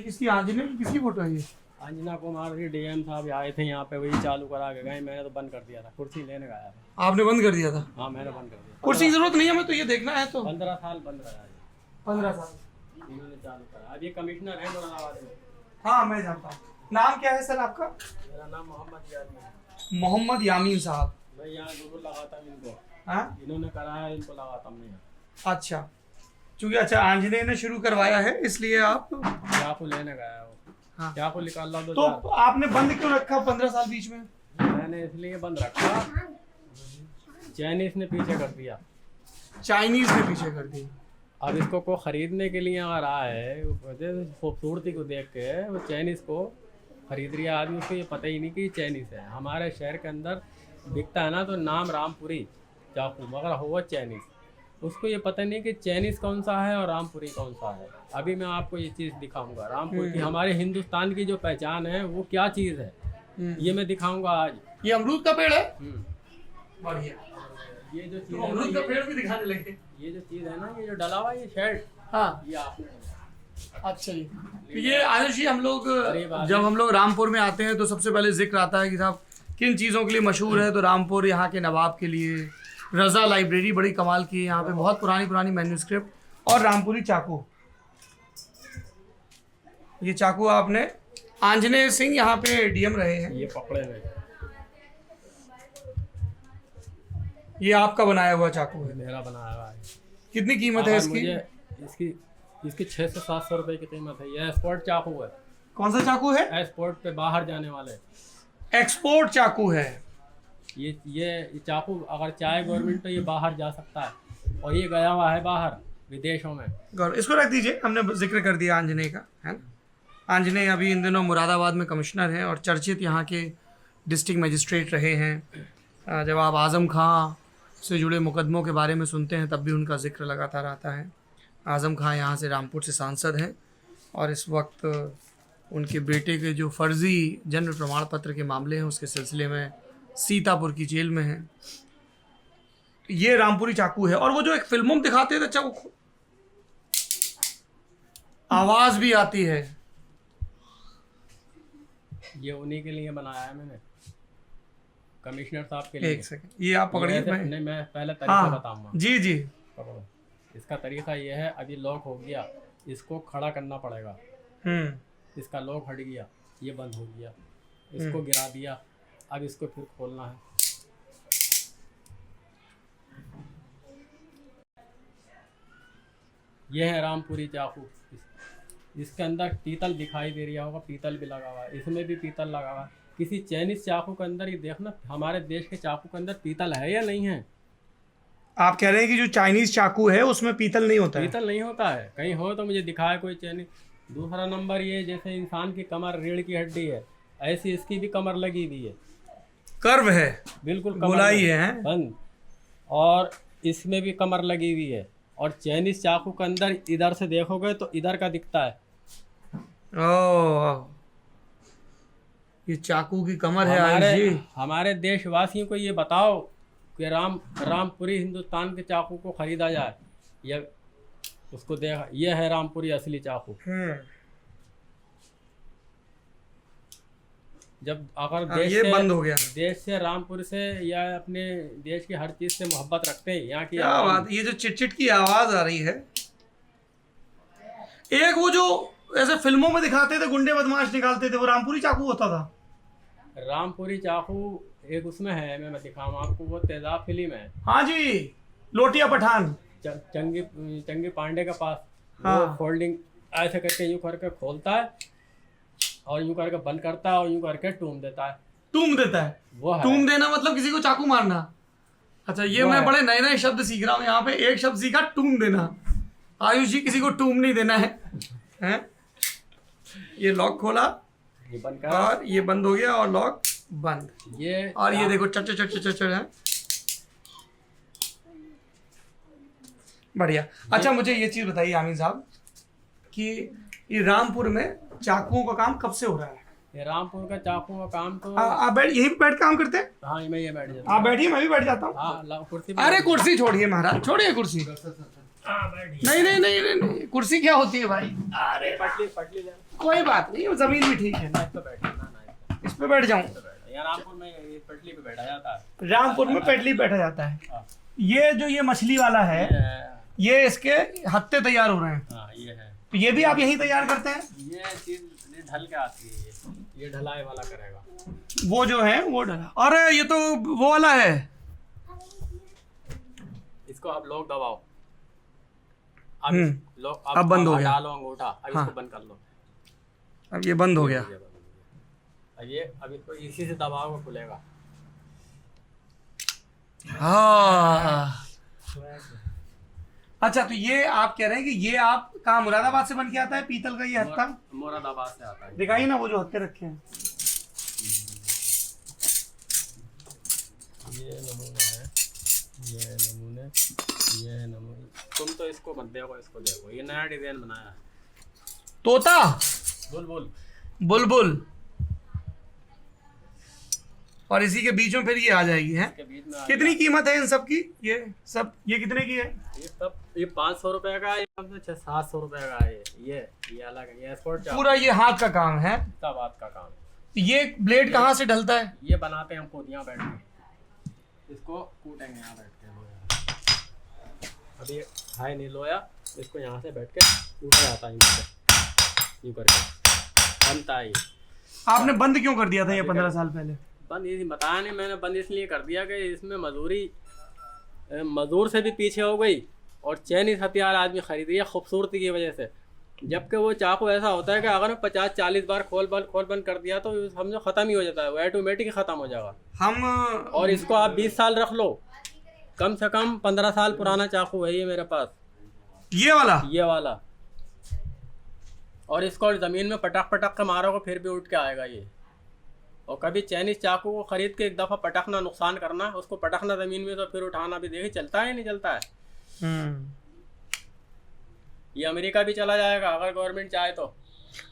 किसकी आंजने की किसकी फोटो है ये? अंजना कुमार जी डीएम साहब आए थे यहाँ पे, वही चालू करा के गए। मैंने तो बंद कर दिया था, कुर्सी लेने गया था। आपने बंद कर दिया था? हाँ मैंने बंद कर दिया। कुर्सी की जरूरत नहीं है, हमें तो ये देखना है। तो 15 साल बंद रहा है। 15 साल इन्होंने चालू करा। अब ये कमिश्नर है मुरादाबाद में। हाँ मैं जानता हूँ। नाम क्या है सर आपका? मेरा नाम मोहम्मद यामीन है। मोहम्मद यामीन साहब। मैं यहाँ जरूर लगाता हूँ इनको। हाँ इन्होंने कराया, इनको लगाता हूँ मैं। अच्छा, चूंकि अच्छा आंजनेय ने शुरू करवाया है इसलिए आप चाकू लेने गया वो। हाँ। चाकू निकाल लो तो आपने बंद क्यों रखा 15 साल बीच में? मैंने इसलिए बंद रखा, चाइनीज ने पीछे कर दिया। चाइनीज ने पीछे कर दी। अब इसको को खरीदने के लिए अगर आए, खूबसूरती को देख के वो चाइनीज को खरीद रहा आदमी, उसको ये पता ही नहीं कि ये चाइनीज है। हमारे शहर के अंदर बिकता है ना तो नाम रामपुरी चाकू, मगर हुआ चाइनीज। उसको ये पता नहीं कि चाइनीज कौन सा है और रामपुरी कौन सा है। अभी मैं आपको ये चीज़ दिखाऊंगा, रामपुर की हमारे हिंदुस्तान की जो पहचान है वो क्या चीज़ है, ये मैं दिखाऊंगा आज। ये अमरूद का पेड़ है? बढ़िया। ये जो चीज़ तो अमरूद का पेड़ भी दिखाने लगे। ये जो चीज़ है ना, ये जो डला हुआ ये शेड, हाँ ये आपने अच्छा जी। तो ये आयुष जी, हम लोग जब हम लोग रामपुर में आते हैं तो सबसे पहले जिक्र आता है कि साहब किन चीज़ों के लिए मशहूर है। तो रामपुर यहाँ के नवाब के लिए, रज़ा लाइब्रेरी बड़ी कमाल की है यहाँ पे, बहुत पुरानी पुरानी मैन्यूस्क्रिप्ट, और रामपुरी चाकू। ये चाकू आपने आंजनेय सिंह यहाँ पे डीएम रहे हैं, ये पकड़े हुए। ये आपका बनाया हुआ चाकू है? मेरा बनाया हुआ है। कितनी कीमत है इसकी? इसकी 600 से 700 रुपए की कीमत है। ये एक्सपोर्ट चाकू है। कौन सा चाकू है? एक्सपोर्ट पे बाहर जाने वाले एक्सपोर्ट चाकू है। ये चाकू अगर चाहे गवर्नमेंट तो ये बाहर जा सकता है, और ये गया हुआ है बाहर विदेशों में। इसको रख दीजिए, हमने जिक्र कर दिया आंजनेय का, है ना। आंजनेय अभी इन दिनों मुरादाबाद में कमिश्नर हैं और चर्चित यहाँ के डिस्ट्रिक्ट मजिस्ट्रेट रहे हैं। जब आप आज़म खां से जुड़े मुकदमों के बारे में सुनते हैं तब भी उनका जिक्र लगातार आता है। आज़म खां यहाँ से रामपुर से सांसद हैं और इस वक्त उनके बेटे के जो फर्जी जन्म प्रमाण पत्र के मामले हैं उसके सिलसिले में सीतापुर की जेल में हैं। ये रामपुरी चाकू है। और वो जो एक फिल्मों में दिखाते थे चाकू, आवाज़ भी आती है। ये उन्हीं के लिए बनाया है मैंने, कमिश्नर साहब के लिए। एक सेकंड, ये आप पकड़िए। मैं पहले तरीका बताऊंगा। जी जी पकड़ो। इसका तरीका ये है, अभी लॉक हो गया, इसको खड़ा करना पड़ेगा। इसका लॉक हट गया, ये बंद हो गया, इसको गिरा दिया, अब इसको फिर खोलना है। ये है रामपुरी चाकू। इसके अंदर पीतल दिखाई दे रहा होगा, पीतल भी लगा हुआ है, इसमें भी पीतल लगा हुआ है। किसी चाइनीज चाकू के अंदर ये देखना, हमारे देश के चाकू के अंदर पीतल है या नहीं है। आप कह रहे हैं कि जो चाइनीज चाकू है उसमें पीतल नहीं होता है? पीतल नहीं होता है, कहीं हो तो मुझे दिखाए कोई चाइनीज। दूसरा नंबर, ये जैसे इंसान की कमर रीढ़ की हड्डी है, ऐसी इसकी भी कमर लगी हुई है, कर्व है, बिल्कुल गोलाई है बंद, और इसमें भी कमर लगी हुई है। और चाइनीज चाकू के अंदर इधर से देखोगे तो इधर का दिखता है। ओह, ये चाकू की कमर है आयुष जी। हमारे देशवासियों को ये बताओ कि रामपुरी हिंदुस्तान के चाकू को खरीदा जाए, या उसको देखा। ये है रामपुरी असली चाकू। जब अगर देश ये से बंद हो गया, देश से, रामपुर से, या अपने देश की हर चीज से मोहब्बत रखते हैं यहाँ की। क्या बात, ये जो चिटचिट की आवाज आ रही है, एक वो जो ऐसे फिल्मों में दिखाते थे गुंडे बदमाश निकालते थे, वो रामपुरी चाकू होता था। रामपुरी चाकू एक उसमें है, मैं दिखाऊँ आपको, वो तेजाब फिल्म है। हाँ जी, लोटिया पठान, चंगी पांडे के पास। हाँ। वो फोल्डिंग ऐसे करके यूं करके खोलता है और यूं करके बंद करता है और यूं करके टूम देता है। टूम देता है? वो है। टूम देना मतलब किसी को चाकू मारना? अच्छा, ये मैं बड़े नए नए शब्द सीख रहा हूँ यहाँ पे। एक शब्द सीखा, टूम देना। आयुष जी, किसी को टूम नहीं देना है, हैं? ये लॉक खोला, ये बंद कर, और ये बंद हो गया, और लॉक बंद। ये और ये देखो चट चट चट चट है। बढ़िया। अच्छा, मुझे ये चीज बताइए आमिर साहब कि ये रामपुर में चाकुओं का काम कब से हो रहा है? ये रामपुर का चाकू का काम तो आप बैठ, यहीं पे बैठ काम करते हैं? हाँ, मैं ये बैठ जाता आप बैठिए, मैं भी बैठ जाता हूँ। हाँ, कुर्सी। अरे कुर्सी छोड़िए महाराज, छोड़िए कुर्सी। नहीं नहीं नहीं नहीं, कुर्सी क्या होती है भाई? अरे पटली कोई बात नहीं, वो जमीन भी ठीक है ना। इस पे बैठना ना, इस पे बैठ जाऊं? यहाँ रामपुर में ये पटली पे बैठा जाता है। रामपुर में पेटली बैठा जाता है। हाँ। ये जो ये मछली वाला है, ये इसके हत्ते तैयार हो रहे हैं। हाँ ये है। तो ये भी आप यहीं तैयार करते हैं? ये चीज ढल के आती है, ये ढलाई वाला करेगा। वो जो है वो डला। अरे ये तो वो वाला है। इसको आप लॉक दबाओ, अब लॉक अब बंद हो गया। डालो अंगूठा, अब हाँ। इसको बंद कर लो। अब ये बंद हो गया। अब इसको इसी से दबाओगे खुलेगा। हाँ अच्छा, तो ये आप कह रहे हैं कि ये आप कहाँ मुरादाबाद से बन के आता है पीतल का ये हत्ता? मुरादाबाद से आता है। दिखाइए ना वो जो हत्ते रखे हैं। ये नमूना है, ये नमूने, ये नमूने। तुम तो इसको मत देखो, इसको देखो, ये नया डिजाइन बनाया है। तोता, बुलबुल, बुलबुल, और इसी के बीच में फिर ये आ जाएगी है। के बीच में कितनी कीमत है इन सब की? ये सब ये कितने की है? ये सब ये 500 रुपए का है, ये 600-700 रुपए का है। ये अलग है, ये स्पोर्ट पूरा ये हाथ का काम है। सब बात का काम। ये ब्लेड कहाँ से ढलता है? ये बनाते हैं हम खुद यहाँ बैठ के, इसको कूटेंगे यहाँ बैठ के। अभी हाई नहीं लोया, इसको यहाँ से बैठ के कूटा जाता है, यूँ करके बनता है। ये आपने बंद क्यों कर दिया था ये 15 साल पहले? बंद ये बताया नहीं मैंने, बंद इसलिए कर दिया कि इसमें मजदूर से भी पीछे हो गई और चाइनीज हथियार आदमी खरीद रही है खूबसूरती की वजह से। जबकि वो चाकू ऐसा होता है कि अगर 50-40 बार खोल बंद कर दिया तो समझो ख़त्म ही हो जाता है, वो ऑटोमेटिक ख़त्म हो जाएगा। हम और इसको आप 20 साल रख लो, कम से कम 15 साल पुराना चाकू है ये मेरे पास, ये वाला। और इसको ज़मीन में पटक के मारोगे फिर भी उठ के आएगा ये। और कभी चाइनीज चाकू को खरीद के एक दफ़ा पटकना, नुकसान करना, उसको पटकना ज़मीन में, तो फिर उठाना भी देखिए चलता है नहीं चलता है। ये अमेरिका भी चला जाएगा अगर गवर्नमेंट चाहे तो।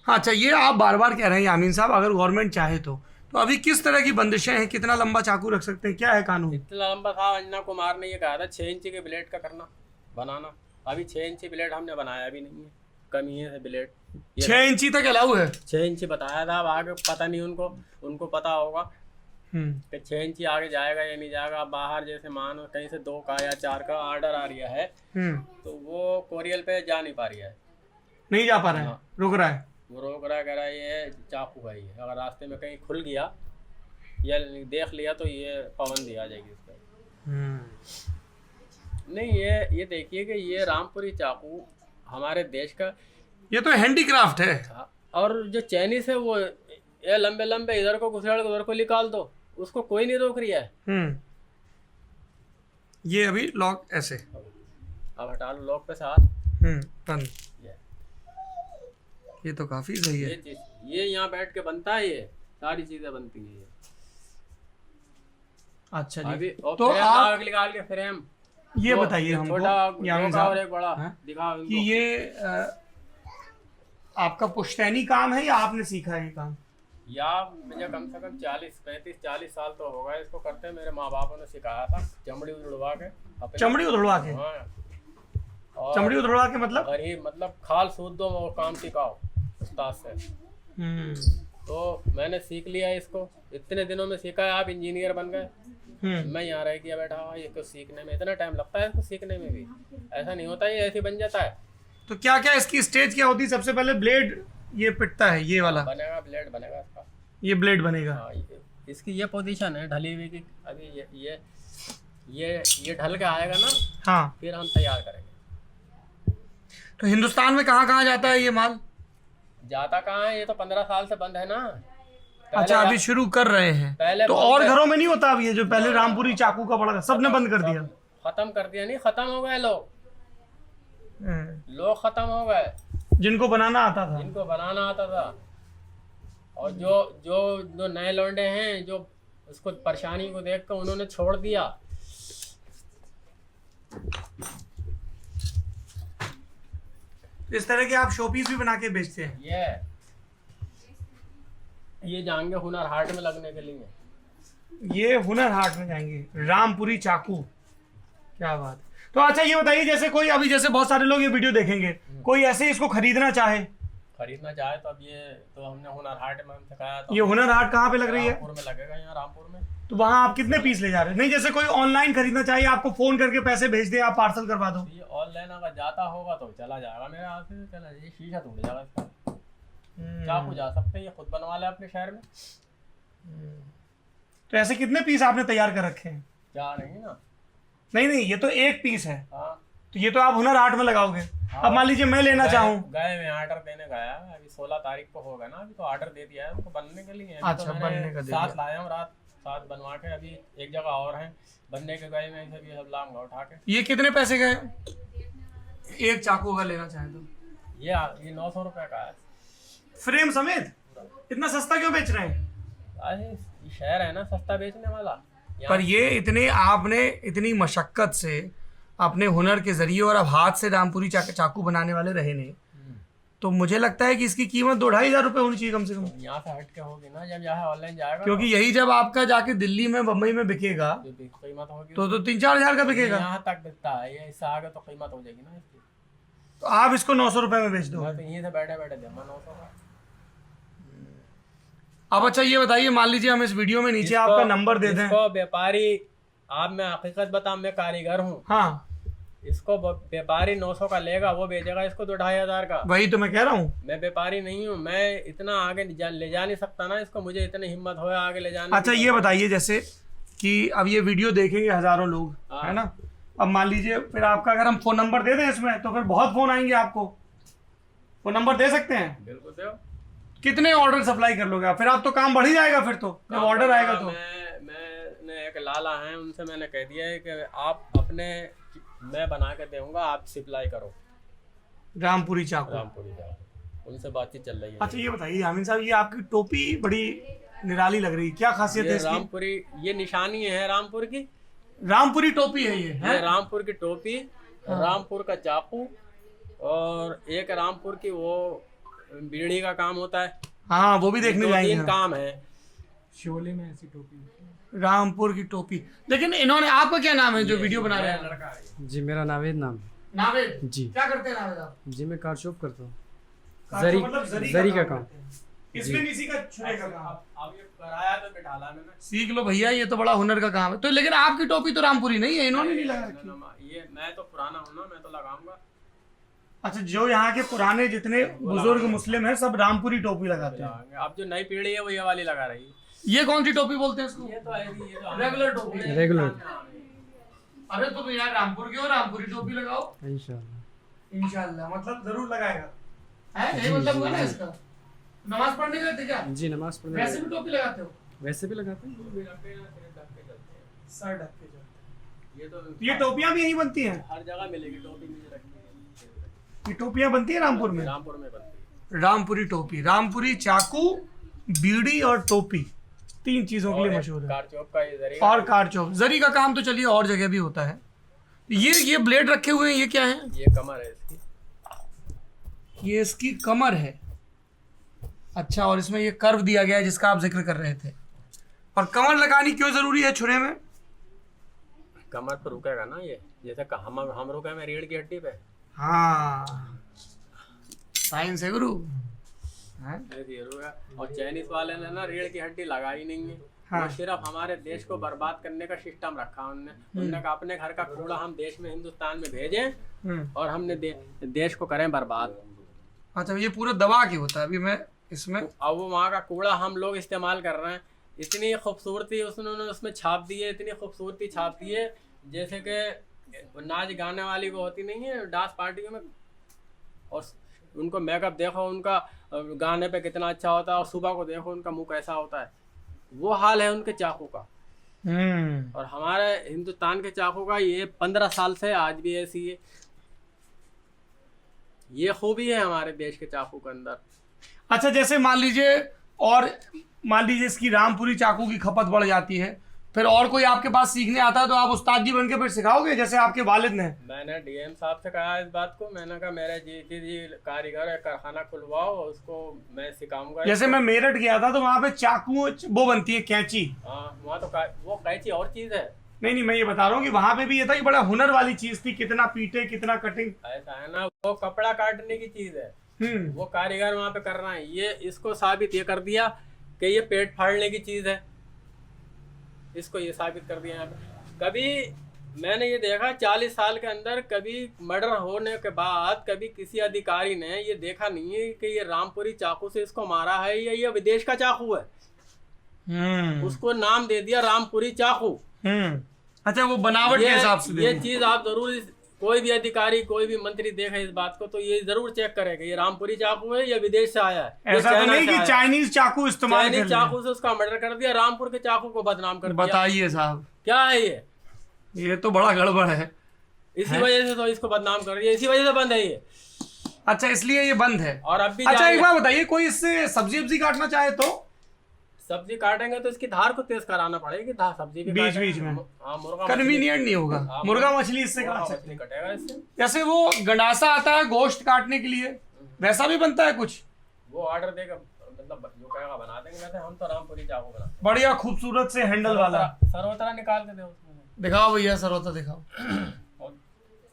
हाँ अच्छा, ये आप बार बार कह रहे हैं यामीन साहब अगर गवर्नमेंट चाहे तो अभी किस तरह की बंदिशें हैं? कितना लंबा चाकू रख सकते हैं, क्या है कानून? इतना लंबा था, अंजना कुमार ने ये कहा था 6 इंच के ब्लेड का करना बनाना। अभी 6 इंची ब्लेड हमने बनाया भी नहीं है, कमी है ब्लेड। 6 इंची तक अलाउ है? 6 इंची बताया था, अब आगे पता नहीं, उनको पता होगा कि 6 इंची आगे जाएगा या नहीं जाएगा। बाहर जैसे मानो कहीं से 2 का या 4 का ऑर्डर आ रहा है तो वो कोरियल पे जा नहीं पा रही है, नहीं जा पा रहा है, रुक रहा है। वो रोक रहा है, कह रहा है ये चाकू भाई है, अगर रास्ते में कहीं खुल गया या देख लिया तो ये पाबंदी आ जाएगी इस पर। नहीं ये देखिए कि ये रामपुरी चाकू हमारे देश का, ये तो हैंडीक्राफ्ट है। और जो चाइनीज है वो ये लंबे लंबे इधर को घुसेड़ के उधर को निकाल दो, उसको कोई नहीं रोक रहा है। ये अभी लॉक ऐसे, अब हटा लो लॉक पे साथ बंद। ये तो काफी सही है। ये यहाँ बैठ के बनता है, ये सारी चीजें बनती है ये। अच्छा जी, अभी तो आप निकाल के फ्रेम ये बताइए हमको और एक बड़ा दिखाओ कि ये आपका पुश्तैनी काम है या आपने सीखा है ये काम? या मुझे कम से कम 40 साल तो होगा इसको करते हैं। मेरे माँ बापों ने सिखाया था चमड़ी उड़वा के। चमड़ी उधड़वा के? हाँ, चमड़ी उधड़वा के मतलब? गरीब मतलब खाल सूद दो और काम सिखाओ उस्ताद से। तो मैंने सीख लिया इसको, इतने दिनों में सीखा है। आप इंजीनियर बन गए, मैं यहाँ रह गया बैठा हुआ। ये कुछ सीखने में इतना टाइम लगता है, इसको सीखने में भी ऐसा नहीं होता, ये ऐसे बन जाता है। तो क्या क्या इसकी स्टेज क्या होती है? सबसे पहले ब्लेड ये पिटता है, ये वाला बनेगा, ब्लेड बनेगा इसका, ये ब्लेड बनेगा। हाँ, इसकी ये पोजीशन है ढली हुई की। अभी ये ढल के आएगा ना, हाँ, फिर हम तैयार करेंगे। तो हिंदुस्तान में कहाँ कहाँ जाता है ये माल? जाता कहाँ है, ये तो 15 साल से बंद है ना। अच्छा, अभी शुरू कर रहे हैं। पहले तो और घरों में नहीं होता? अब ये जो पहले रामपुरी चाकू का बड़ा सबने बंद कर दिया, खत्म कर दिया। नहीं, खत्म हो गए लोग खत्म हो गए, जिनको बनाना आता था, जिनको बनाना आता था। और जो नए लौंडे हैं जो उसको परेशानी को देख कर उन्होंने छोड़ दिया। इस तरह के आप शोपीस भी बना के बेचते हैं? ये जाएंगे हुनर हाट में लगने के लिए। ये हुनर हाट में जाएंगे, रामपुरी चाकू, क्या बात है। तो अच्छा ये बताइए, जैसे कोई अभी जैसे बहुत सारे लोग ये वीडियो देखेंगे, कोई ऐसे इसको खरीदना चाहे खरीदना चाहे तो अब ये तो हमने हुनर हाट में हमसे कहा तो ये हुनर हाट कहाँ पे लग रही है? रामपुर में लगेगा, यहाँ रामपुर में। तो वहाँ आप कितने पीस ले जा रहे हैं? नहीं, जैसे कोई ऑनलाइन खरीदना चाहिए, आपको फोन करके पैसे भेज दे, आप पार्सल करवा दो। तो ये ऑनलाइन अगर जाता होगा तो चला जाएगा मेरे हाथ से, चला ये शीशा टूट जाएगा इसका। चाकू जा सकते हैं, ये खुद बनवा ले अपने शहर में। तो ऐसे कितने पीस आपने तैयार कर रखे हैं? जा रही ना। नहीं नहीं, ये तो एक पीस है, हाँ तो ये तो आप हुनर हाट में लगाओगे। अब मान लीजिए मैं लेना चाहूँ। गए मैं ऑर्डर देने गया, अभी 16 तारीख को होगा ना, अभी तो ऑर्डर दे दिया है उनको बनने के लिए। अच्छा, तो बनने का दे दिया। 7 लाया हूँ, रात 7 बनवा के, अभी एक जगह और हैं बनने के गए मैं भी सब लाऊंगा उठा के। ये कितने पैसे का है? एक चाकू का लेना चाहे तो ये 900 रुपये का है फ्रेम समेत। इतना सस्ता क्यों बेच रहे हैं? ये शहर है ना सस्ता बेचने वाला। पर ये इतने आपने इतनी मशक्कत से अपने हुनर के जरिए और अब हाथ से रामपुरी चाकू बनाने वाले रहे नहीं, तो मुझे लगता है कि इसकी कीमत 2-2.5 रुपए होनी चाहिए कम से कम। यहाँ से हट के होगी ना, जब यहाँ ऑनलाइन जाएगा क्योंकि यही जब आपका जाके दिल्ली में बम्बई में बिकेगा तो कीमत होगी तो 3-4 हज़ार का बिकेगा। यहाँ तक बिकता है, ये इससे आगे तो कीमत हो जाएगी ना इसकी। तो आप इसको 900 रुपए में बेच दो। मैं तो यहीं से बैठे बैठे दूंगा 900 का। अब अच्छा ये बताइए, मान लीजिए हम इस वीडियो में नीचे आपका नंबर दे दें। इसको व्यापारी, आप मैं हकीकत बताऊं, मैं कारीगर हूँ। हाँ, इसको व्यापारी 900 का लेगा, वो बेचेगा इसको तो 2500 का। वही तो मैं कह रहा हूँ। मैं व्यापारी नहीं हूँ, मैं इतना आगे ले जा नहीं सकता ना इसको, मुझे इतनी हिम्मत हो आगे ले जाने। अच्छा ये बताइए, जैसे कि अब ये वीडियो देखेंगे हजारों लोग, हाँ। है ना? अब मान लीजिए फिर आपका अगर हम फोन नंबर दे दें इसमें, तो फिर बहुत फोन आएंगे आपको। फोन नंबर दे सकते हैं? बिल्कुल दो। कितने ऑर्डर सप्लाई कर लोगे आप? फिर आप तो काम बढ़ ही जाएगा फिर तो, जब ऑर्डर आएगा तो। मैंने एक लाला है, उनसे मैंने कह दिया है कि आप अपने, मैं बना के दूंगा, आप सप्लाई करो रामपुरी चाकू। रामपुरी चाकू। उनसे बातचीत चल रही है। अच्छा ये बताइए यामीन साहब, ये आपकी टोपी बड़ी निराली लग रही है, क्या खासियत है ये इसकी? रामपुरी, ये निशानी है रामपुर की। रामपुरी टोपी है ये, है? ये रामपुर की टोपी, रामपुर का चाकू, और एक रामपुर की वो बीड़ी का काम होता है। हाँ, वो भी देखने जाएंगे। 2-3 काम है। शोले में ऐसी टोपी। रामपुर की टोपी। लेकिन इन्होंने, आपका क्या नाम है जो वीडियो बना रहे हैं? लड़का है। जी मेरा नावेद नाम है। नावेद जी। क्या करते हैं नावेद आप? जी मैं कार शॉप करता हूँ, कार मतलब जरी का काम। करते हैं। इसमें नहीं सीखा छुरे का काम? अब ये कराया तो बिठाला मैंने। सीख लो भैया, ये तो बड़ा हुनर का काम है। तो लेकिन आपकी टोपी तो रामपुरी नहीं है, इन्होंने नहीं लगा रखी। ये मैं तो पुराना हूँ ना, मैं तो लगाऊंगा। अच्छा, जो यहाँ के पुराने जितने बुजुर्ग मुस्लिम हैं सब रामपुरी टोपी लगाते हैं। अब जो नई पीढ़ी है वो ये वाली लगा रही है। ये कौन सी टोपी बोलते हैं इसको? ये तो ऐसी, ये तो रेगुलर टोपी। रेगुलर। अरे तो यार रामपुर के हो, रामपुरी टोपी लगाओ इंशाल्लाह। इंशाल्लाह। मतलब जरूर लगाएगा, है? यही मतलब हुआ ना इसका। नमाज पढ़ने गए थे क्या? जी नमाज पढ़ने वैसे भी टोपी लगाते हो? वैसे भी लगाते हैं। सर ढक के चलते हैं। ये तो ये टोपियां भी यहीं बनती हैं? हर जगह मिलेगी टोपी, मुझे रखी है। ये टोपियां बनती है रामपुर में? रामपुर में बनती है। रामपुरी टोपी, रामपुरी चाकू, बीड़ी और टोपी, 3 चीजों के लिए मशहूर है। कार चौक का ये जरिए और कार चौक। जरी का काम तो चलिए और जगह भी होता है। ये ब्लेड रखे हुए हैं, ये क्या है? ये कमर है इसकी। ये इसकी कमर है। अच्छा, और इसमें ये कर्व दिया गया है जिसका आप जिक्र कर रहे थे। और कमर लगानी क्यों जरूरी है छुरे में? कमर पर रुकेगा ना ये, जैसे हम रुके में रीढ़ की हड्डी पे। हाँ, साइंस है गुरु। ऐसे ही रुका। और चाइनीज वाले ने ना रीढ़ की हड्डी लगाई नहीं है। हाँ। वो सिर्फ हमारे देश को बर्बाद करने का सिस्टम रखा उनने कहा अपने घर का कूड़ा हम देश में, हिंदुस्तान में भेजें और हमने देश को करें बर्बाद। अच्छा, ये पूरा दबा के होता है। अभी मैं इसमें, अब वो वहाँ का कूड़ा हम लोग इस्तेमाल कर रहे हैं। इतनी खूबसूरती उन्होंने उसमें छाप दी है, इतनी खूबसूरती छाप दी है, जैसे कि नाच गाने वाली वो होती नहीं है डांस पार्टियों में, और उनको मेकअप देखो, उनका गाने पे कितना अच्छा होता है, और सुबह को देखो उनका मुंह कैसा होता है। वो हाल है उनके चाकू का। और हमारे हिंदुस्तान के चाकू का ये 15 साल से आज भी ऐसी है। ये खूबी है हमारे देश के चाकू के अंदर। अच्छा जैसे मान लीजिए इसकी रामपुरी चाकू की खपत बढ़ जाती है, फिर और कोई आपके पास सीखने आता है तो आप उस्ताद जी बन के फिर सिखाओगे, जैसे आपके वालिद ने? मैंने डीएम साहब से कहा इस बात को, मैंने कहा मेरे जी कारीगर है, कारखाना खुलवाओ, उसको मैं सिखाऊंगा। जैसे मैं मेरठ गया था तो वहाँ पे चाकू वो बनती है, कैंची। हाँ, वहाँ तो वो कैंची और चीज़ है। नहीं, मैं ये बता रहा हूँ कि वहाँ पे भी ये था कि बड़ा हुनर वाली चीज थी, कितना पीटे कितना कटिंग। ऐसा है ना, वो कपड़ा काटने की चीज़ है। वो कारीगर वहाँ पे कर रहा है। ये इसको साबित ये कर दिया कि ये पेट फाड़ने की चीज़ है, इसको ये साबित कर दिया यहाँ पे। कभी मैंने ये देखा 40 साल के अंदर कभी मर्डर होने के बाद कभी किसी अधिकारी ने ये देखा नहीं है कि ये रामपुरी चाकू से इसको मारा है या ये विदेश का चाकू है। उसको नाम दे दिया रामपुरी चाकू। अच्छा, वो बनावट के हिसाब से ये चीज आप जरूर कोई भी अधिकारी कोई भी मंत्री देखे इस बात को तो ये जरूर चेक करेगा ये रामपुरी चाकू है या विदेश से आया है। ऐसा तो नहीं कि चाइनीज चाकू इस्तेमाल चाइनीज चाकू से उसका मर्डर कर दिया, रामपुर के चाकू को बदनाम कर दिया। बताइए साहब, क्या है ये तो बड़ा गड़बड़ है। इसी वजह से तो इसको बदनाम कर दिया, इसी वजह से बंद है ये। अच्छा, इसलिए ये बंद है। और अब भी अच्छा, एक बात बताइए, कोई इससे सब्जी वब्जी काटना चाहे तो? सब्जी काटेंगे तो इसकी धार को तेज कराना पड़ेगी, धार सब्जी भी बीच बीच में मुर्गा कन्वीनियंट नहीं होगा। मुर्गा मछली इससे काट सकते हैं। कटेगा इससे। जैसे वो गंडासा आता है गोश्त काटने के लिए, वैसा भी बनता है कुछ? वो ऑर्डर देगा, मतलब जो कहेगा बना देंगे। वैसे हम तो रामपुरी चाकू बनाते हैं, बढ़िया खूबसूरत से हैंडल वाला। सरोतरा निकाल के दे उसमें, दिखाओ भैया सरोता दिखाओ।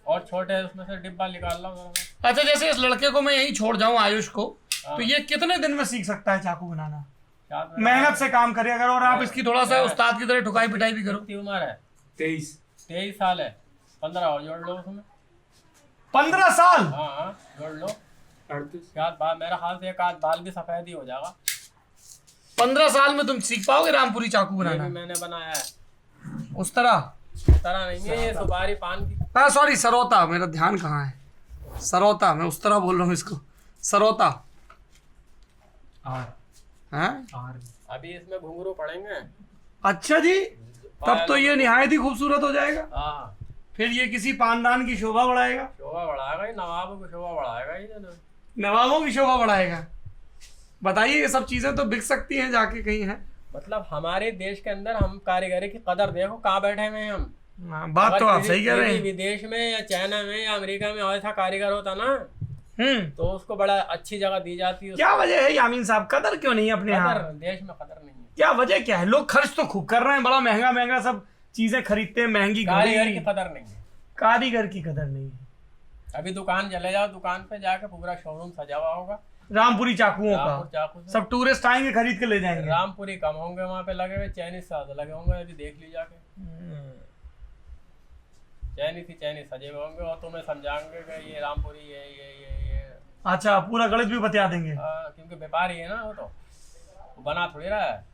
और छोटे उसमें से डिब्बा निकाल लो। अच्छा, जैसे इस लड़के को मैं यहीं छोड़ जाऊं आयुष को, तो ये कितने दिन में सीख सकता है चाकू बनाना? मेहनत से काम करे अगर, और आप इसकी थोड़ा सा उस्ताद की तरह ठुकाई पिटाई भी करो। कितनी उम्र है? 23 साल है। 15 और जोड़ लो उसमें। 15 साल? हाँ जोड़ लो। 38 क्या बाल, मेरा हाथ से एक आध बाल भी सफेद ही हो जाएगा। 15 साल में तुम सीख पाओगे रामपुरी चाकू ये बनाना? भी मैंने बनाया है। उस तरह नहीं है ये, सुपारी पान की। हाँ सॉरी, सरोता, मेरा ध्यान कहाँ है? सरोता, मैं उस तरह बोल रहा हूँ इसको, सरोता। हैं? अभी इसमें घुंघरू पड़ेंगे। अच्छा जी, तब तो ये निहायत ही खूबसूरत हो जाएगा। हाँ, फिर ये किसी पानदान की शोभा बढ़ाएगा, शोभा बढ़ाएगा, ये नवाबों की शोभा बढ़ाएगा ये। नवाबों की शोभा बढ़ाएगा। बताइए, ये सब चीजें तो बिक सकती हैं जाके कहीं है? मतलब हमारे देश के अंदर हम कारीगरी की कदर देखो कहाँ बैठे हुए हैं हम। बात तो आप सही कह रहे हैं। विदेश में या चाइना में या अमेरिका में ऐसा कारीगर होता ना, तो उसको बड़ा अच्छी जगह दी जाती है। क्या वजह है यामीन साहब, कदर क्यों नहीं है अपने यहाँ? देश में कदर नहीं है। क्या वजह क्या है? लोग खर्च तो खूब कर रहे हैं, बड़ा महंगा महंगा सब चीजें खरीदते हैं, महंगी कारीगर की कदर नहीं है। कारीगर की कदर नहीं है। अभी दुकान चले जाओ, दुकान पे जाके पूरा शोरूम सजा हुआ होगा रामपुरी चाकुओं रामपुर का। चाकू से। सब टूरिस्ट आएंगे खरीद के ले जाएंगे। रामपुरी कम होंगे वहाँ पे लगे हुए, चाइनीज ज्यादा लगे होंगे। अभी देख ली जाके, चाइनीज सजे हुए होंगे और तुम्हें समझाएंगे कि ये रामपुरी ये। अच्छा, पूरा गलत भी बता देंगे। क्योंकि व्यापारी है ना, वो बना थोड़ी रहा है,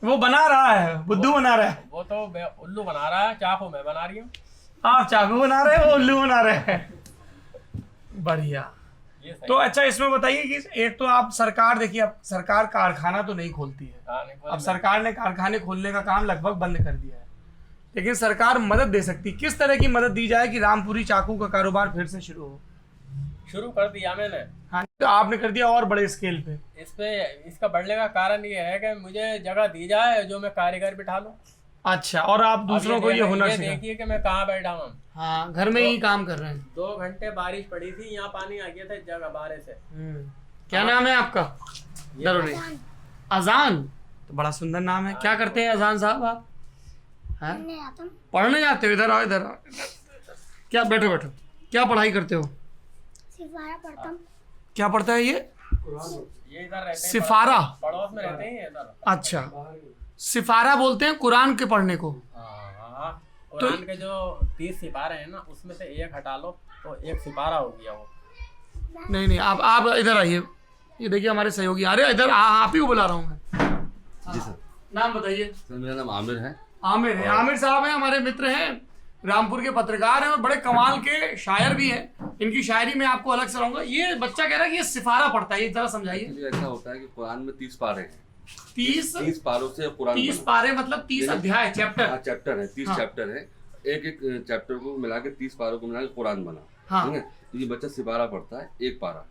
वो बना रहा है, बुद्धू बना रहा है। वो तो उल्लू बना रहा है। चाकू मैं बना रही हूँ, आप चाकू बना रहे हैं, वो उल्लू बना रहे हैं। बढ़िया। ये सही तो अच्छा, इसमें बताइए कि एक तो आप सरकार, देखिए अब सरकार कारखाना तो नहीं खोलती है। अब सरकार ने कारखाने खोलने का काम लगभग बंद कर दिया है, लेकिन सरकार मदद दे सकती। किस तरह की मदद दी जाए कि रामपुरी चाकू का कारोबार फिर से शुरू हो? शुरू कर दिया मैंने। हाँ, तो आपने कर दिया और बड़े स्केल पे। इसका बढ़ने का कारण ये है कि मुझे जगह दी जाए जो मैं कारीगर बिठा लूं। अच्छा, और आप दूसरों को ये हुनर सिखाएं। देखिए कि मैं कहाँ बैठा हूँ। हाँ, घर में ही काम कर रहे हैं। 2 घंटे बारिश पड़ी थी, यहाँ पानी आ गया था इस जगह बारिश से। क्या नाम है आपका? जरूरी अजान, तो बड़ा सुंदर नाम है। क्या करते हैं अजान साहब आप? पढ़ने जाते हो? इधर आओ, इधर आओ। क्या, बैठो बैठो। क्या पढ़ाई करते हो? सिफारा पढ़ता हूँ। क्या पढ़ता है ये? ये इधर रहते हैं, सिफारा? पड़ोस में रहते हैं इधर। अच्छा, सिफारा बोलते हैं कुरान के पढ़ने को। कुरान के जो 30 सिपारे हैं ना, उसमें से एक हटा लो तो एक सिपारा हो गया वो। नहीं नहीं, आप इधर आइए। ये देखिए हमारे सहयोगी आ रहे हैं इधर। आप ही को बुला रहा हूँ मैं। जी सर। नाम बताइए। सर मेरा नाम आमिर है। आमिर है। आमिर साहब हैं, हमारे मित्र हैं, रामपुर के पत्रकार हैं और बड़े कमाल के शायर भी हैं। इनकी शायरी में आपको अलग से रहूंगा। ये बच्चा कह रहा है कि ये सिफारा पढ़ता है, ये जरा समझाइए। ऐसा होता है कि कुरान में 30 पारे हैं। 30 पारों से कुरान 30 पारे मतलब 30 अध्याय, चैप्टर। चैप्टर है, 30 चैप्टर है। एक चैप्टर को मिला के 30 पारों को मिला के कुरान बना। हाँ। ठीक है, तो ये बच्चा सिपारा पढ़ता है, एक पारा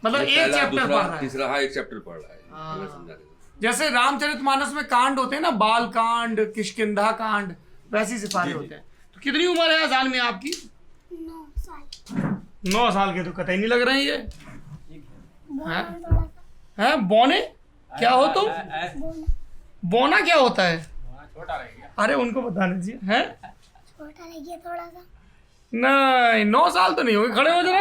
मतलब एक चैप्टर पढ़ रहा है। तीसरा, हाँ, एक चैप्टर पढ़ रहा है। मैं समझा देता हूं। जैसे रामचरितमानस में कांड होते हैं ना, बाल कांड, किष्किंधा कांड, वैसी सिपारे होते हैं। तो कितनी उम्र है अजान में आपकी? 9 साल। 9 साल के तो कतई नहीं लग रहे हैं ये। बोना थोड़ा सा। हैं? बोने क्या हो तुम? बोना बोना क्या होता है? छोटा रह गया। अरे उनको बता दीजिए। हैं? छोटा रह गया थोड़ा सा। नहीं, 9 साल तो नहीं होगी। खड़े हो जरा।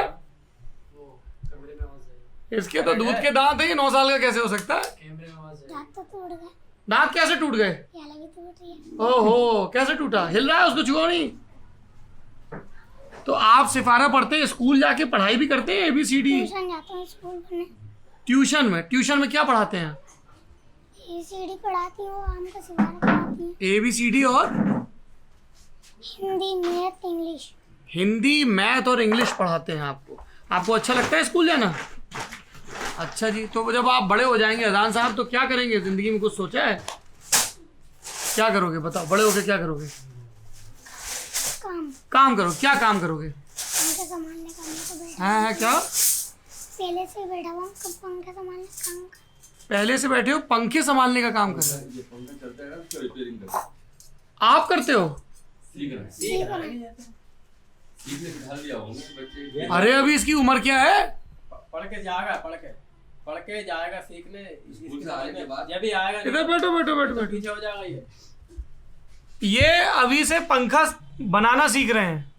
इसके तो दूध के दांत है, 9 साल का कैसे हो सकता है? दांत तो टूट गए, दांत कैसे टूट गए? ये लगी टूट रही है। ओहो, कैसे टूटा? हिल रहा है, उसको छुओ नहीं। तो आप सिफारा पढ़ते हैं, स्कूल जाके पढ़ाई भी करते हैं ABCD? ट्यूशन जाता हूँ स्कूल पढ़ने। ट्यूशन में क्या पढ़ाते हैं? ABCD पढ़ाती हूँ, आम का सिवाना पढ़ाती हूँ। ABCD और Hindi, math, English. Hindi, math और इंग्लिश पढ़ाते हैं आपको। आपको अच्छा लगता है स्कूल जाना? अच्छा जी। तो जब आप बड़े हो जाएंगे अजान साहब, तो क्या करेंगे ज़िंदगी में? कुछ सोचा है? क्या करोगे बताओ, बड़े होके क्या करोगे? काम करो। क्या काम करोगे? पंखे संभालने का मैं तो बैठा हाँ क्या? पहले से बैठा हुआ हूँ, पंखे संभालने का काम कर। पहले से बैठे हो, पंखे संभालने का काम कर रहे हो? ये पंखा चलता है ना, उसका रिपेयरिंग करते हैं। आप करते हो? सीख रहे हैं। सीखने सिखा दिया होंगे बच्चे। अरे अभी इसकी उम्र क्या है? पढ़ के जाएगा सीखने। स्कूल से आने के बाद जब भी आएगा इधर बैठो। पीछे हो जाएगा ये अभी से पंखा बनाना सीख रहे हैं।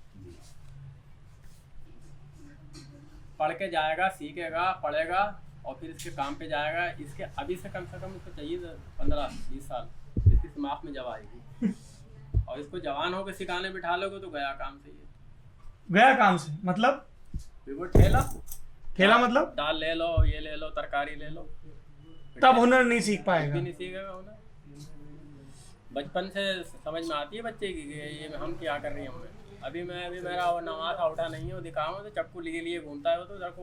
पढ़ के जाएगा, सीखेगा, पढ़ेगा और फिर इसके काम पे जाएगा। इसके अभी से कम इसको चाहिए 15-20 साल, इसकी दिमाग में जब आएगी। और इसको जवान होकर सिखाने बिठा लोगे तो गया काम से। गया काम से मतलब? फिर वो ठेला मतलब दाल ले लो, ये ले लो, तरकारी ले लो, तब हुनर नहीं सीख पाएगा। भी नहीं सीखेगा हुनर। बचपन से समझ में आती है बच्चे की कि ये हम क्या कर रही है। अभी मेरा वो नमाज उठा नहीं है, वो दिखाऊं तो चक्कू लिए घूमता है। वो तो उधर को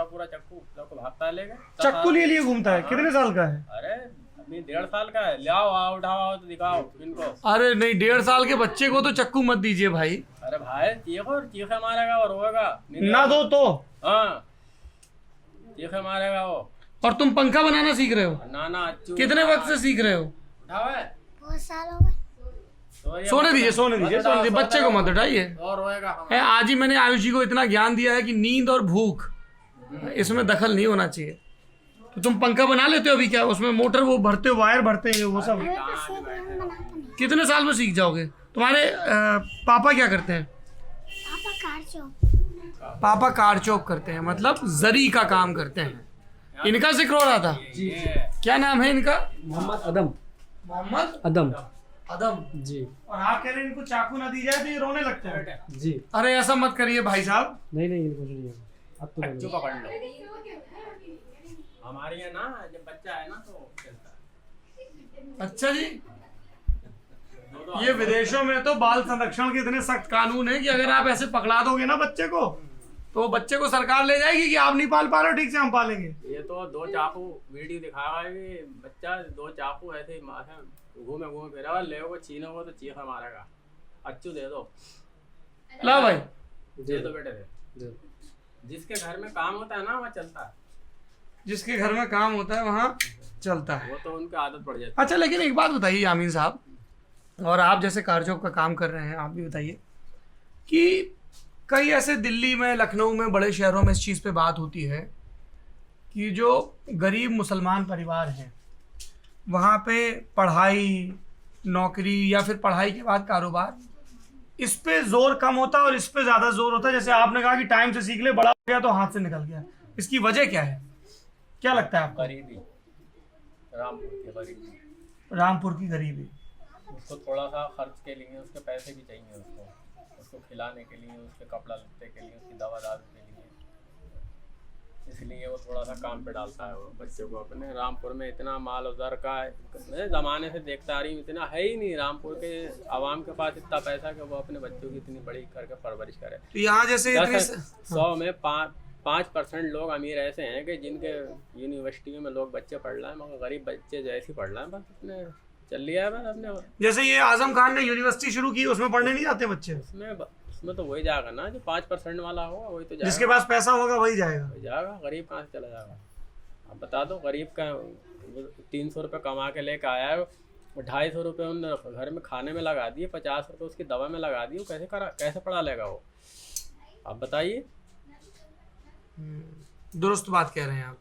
पूरा चक्कू भागता है लेके। चक्कू लिए घूमता है? कितने साल का है? अरे अभी 1.5 साल का है। ले आओ, उठाओ तो दिखाओ इनको। अरे नहीं, 1.5 साल के बच्चे को तो चक्कू मत दीजिए भाई। अरे भाई चीखे मारेगा और रोएगा ना दो तो। हाँ, चीखे मारेगा वो। और तुम पंखा बनाना सीख रहे हो? ना कितने वक्त से सीख रहे हो? उठाओ है। बहुत साल हो गए। सोने दीजिए, बच्चे को मत उठाइए। और रोएगा। आज ही मैंने आयुष जी को इतना ज्ञान दिया है कि नींद और भूख, इसमें दखल नहीं होना चाहिए। तो तुम पंखा बना लेते हो अभी? क्या उसमें मोटर वो भरते हो, वायर भरते हैं वो सब? मैं तो सीख रहा हूँ, बनाता नहीं। कितने साल में सीख जाओगे? तुम्हारे पापा क्या करते हैं? पापा कार चौक। पापा कार चौक करते हैं, मतलब जरी का काम करते हैं। इनका जिक्र हो रहा था। क्या नाम है इनका? मोहम्मद अदम जी। और आप कह रहे हैं इनको चाकू ना दी जाए तो ये रोने लगते हैं? जी। अरे ऐसा मत करिए भाई साहब। नहीं कुछ नहीं है। अब तो बच्चों का पढ़ लो। हमारे यहाँ ना जब बच्चा है ना तो चलता है। अच्छा जी। ये विदेशों में तो बाल संरक्षण के इतने सख्त कानून है कि अगर आप ऐसे पकड़ा दोगे ना बच्चे को, तो बच्चे को सरकार ले जाएगी कि आप नहीं पाल पा रहे हो ठीक से, हम पालेंगे। ये तो 2 चाकू वीडियो दिखाया कि बच्चा 2 चाकू ऐसे घूमे फिरा ले छीनोगे तो चीखा मारेगा। अच्छू दे दो। ला भाई दे दो बेटे दे। जिसके घर में काम होता है ना वहाँ चलता है। जिसके घर में काम होता है वहाँ चलता है। वो तो उनकी आदत पड़ जाती है। अच्छा, लेकिन एक बात बताइए यामीन साहब, और आप जैसे कारचौक का काम कर रहे हैं, आप भी बताइए कि कई ऐसे दिल्ली में, लखनऊ में, बड़े शहरों में इस चीज़ पे बात होती है कि जो गरीब मुसलमान परिवार हैं वहाँ पे पढ़ाई, नौकरी या फिर पढ़ाई के बाद कारोबार, इस पे जोर कम होता है और इस पे ज़्यादा जोर होता है। जैसे आपने कहा कि टाइम से सीख ले, बड़ा हो गया तो हाथ से निकल गया। इसकी वजह क्या है? क्या लगता है आपको? गरीबी, रामपुर की गरीबी। रामपुर की गरीबी। उसको थोड़ा सा खर्च के लिए उसके पैसे भी चाहिए, उसको खिलाने के लिए, उसके कपड़ा लत्ते के लिए, उसकी दवा दारू के लिए। इसलिए वो थोड़ा सा काम पे डालता है वो बच्चों को अपने। रामपुर में इतना माल उधर का मैं ज़माने से देखता आ रही हूँ, इतना है ही नहीं रामपुर के आवाम के पास इतना पैसा कि वो अपने बच्चों की इतनी बड़ी करके परवरिश करे। तो यहाँ जैसे 100 में 5% लोग अमीर ऐसे हैं कि जिनके यूनिवर्सिटियों में लोग बच्चे पढ़ रहे हैं, मगर गरीब बच्चे जैसे पढ़ रहे हैं बस अपने चल लिया है बस अपने। जैसे ये आजम खान ने यूनिवर्सिटी शुरू की, उसमें पढ़ने नहीं जाते बच्चे? उसमें तो वही जाएगा ना जो 5% वाला होगा, वही तो जाएगा। जिसके पास पैसा होगा वही जाएगा। गरीब कहाँ से चला जाएगा? अब बता दो, गरीब का 300 रुपये कमा के लेकर आया है, 250 रुपये उन घर में खाने में लगा दिए, 50 रुपये उसकी दवा में लगा दिए, कैसे पढ़ा लेगा वो? आप बताइए। दुरुस्त बात कह रहे हैं आप।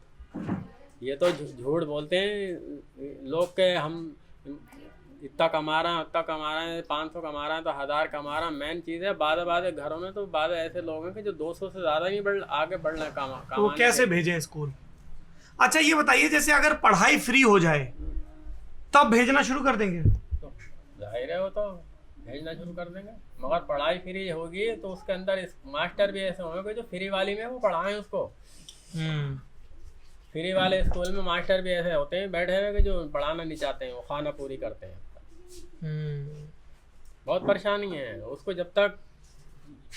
ये तो झूठ बोलते हैं लोग के हम इतना कमा रहे हैं 500 कमा रहे हैं तो 1000 कमा रहे हैं। मेन चीज़ है बाद घरों में तो बाद ऐसे लोग हैं कि जो 200 से ज़्यादा ही आगे बढ़ रहे हैं तो कैसे भेजें स्कूल? अच्छा ये बताइए, जैसे अगर पढ़ाई फ्री हो जाए तब भेजना शुरू कर देंगे? तो जाहिर है वो तो भेजना शुरू कर देंगे, मगर पढ़ाई फ्री होगी तो उसके अंदर मास्टर भी ऐसे होंगे जो फ्री वाली में वो पढ़ाएं उसको। फ्री वाले स्कूल में मास्टर भी ऐसे होते हैं बैठे हुए कि जो पढ़ाना नहीं चाहते हैं, वो खाना पूरी करते हैं। बहुत परेशानी है उसको, जब तक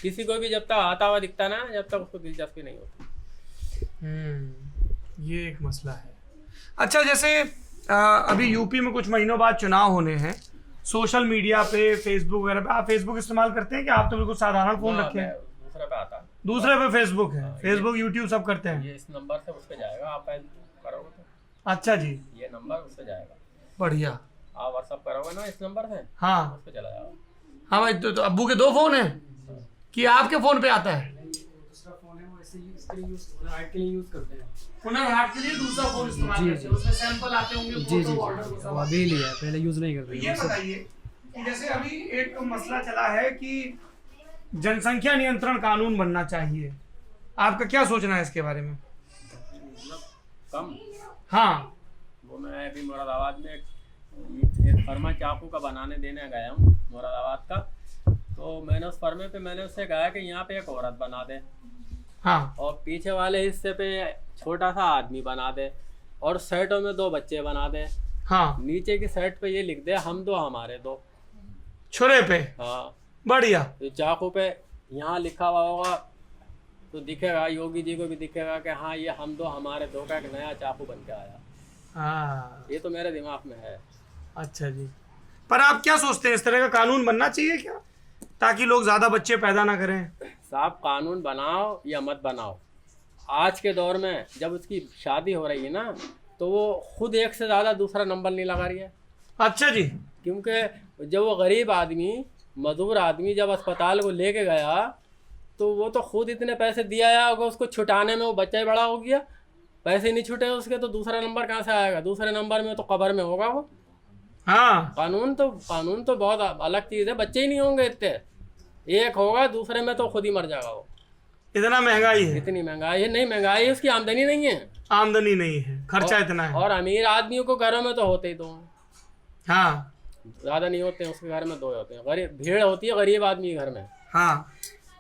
किसी को भी जब तक आता हुआ दिखता ना, जब तक उसको दिलचस्पी नहीं होती। ये एक मसला है। अच्छा जैसे अभी यूपी में कुछ महीनों बाद चुनाव होने हैं, सोशल मीडिया पे फेसबुक वगैरह पे आप फेसबुक इस्तेमाल करते हैं कि आप तो बिल्कुल साधारण फोन रखे हैं? दूसरे पे आता, दूसरे पे फेसबुक है, फेसबुक यूट्यूब सब करते हैं? ये इस नंबर से उस पे जाएगा, आप करोगे तो। अच्छा जी, ये नंबर उस पे जाएगा, बढ़िया। आप व्हाट्सअप करोगे ना इस नंबर से, हाँ उस पे चला जाएगा। हाँ भाई, तो अब्बू के 2 फोन हैं कि आपके फोन पे आता है? दूसरा फोन है वो ऐसे ही इसके लिए यूज हार्ट के लिए यूज करते हैं। हुनर हाट के लिए दूसरा फोन इस्तेमाल जी, करते हैं, उसमें सैंपल आते होंगे, जी फोटो, ऑर्डर, वो सब। वो अभी लिया है, पहले यूज नहीं करते ये बताइए कि जैसे अभी एक मसला चला है कि जनसंख्या नियंत्रण कानून बनना चाहिए, आपका क्या सोचना है इसके बारे में? कम, हाँ वो मैं अभी मुरादाबाद में एक फर्मा चाकू का बनाने देने गया हूँ मुरादाबाद का, तो मैंने उस फर्मे पे मैंने उससे कहा कि यहाँ पे एक औरत बना दे, हाँ और पीछे वाले हिस्से पे छोटा सा आदमी बना दे, और सेटों में 2 बच्चे बना दे। हाँ, नीचे की सेट पे ये लिख दे हम 2 हमारे 2। छुरे पे, हाँ, बढ़िया। तो चाकू पे यहाँ लिखा हुआ होगा तो दिखेगा, योगी जी को भी दिखेगा कि हाँ ये हम 2 हमारे 2 का एक नया चाकू बन के आया। हाँ ये तो मेरे दिमाग में है। अच्छा जी, पर आप क्या सोचते हैं, इस तरह का कानून बनना चाहिए क्या, ताकि लोग ज्यादा बच्चे पैदा ना करें? साहब कानून बनाओ या मत बनाओ, आज के दौर में जब उसकी शादी हो रही है ना, तो वो खुद एक से ज़्यादा दूसरा नंबर नहीं लगा रही है। अच्छा जी, क्योंकि जब वो गरीब आदमी, मजदूर आदमी जब अस्पताल को लेके गया तो वो तो खुद इतने पैसे दिया है, अगर उसको छुटाने में वो बच्चा ही बड़ा हो गया, पैसे नहीं छुटे उसके तो दूसरा नंबर कहाँ से आएगा? दूसरे नंबर में तो कब्र में होगा वो। हाँ कानून तो बहुत अलग चीज़ है, बच्चे ही नहीं होंगे इतने, एक होगा दूसरे में तो खुद ही मर जाएगा वो। इतना महंगाई है? इतनी महंगाई है, नहीं महंगाई है, उसकी आमदनी नहीं है, आमदनी नहीं है, खर्चा इतना है। और अमीर आदमियों को घरों में तो होते ही 2 हैं, हाँ ज़्यादा नहीं होते हैं, उसके घर में 2 होते हैं। गरीब भीड़ होती है गरीब आदमी के घर में। हाँ,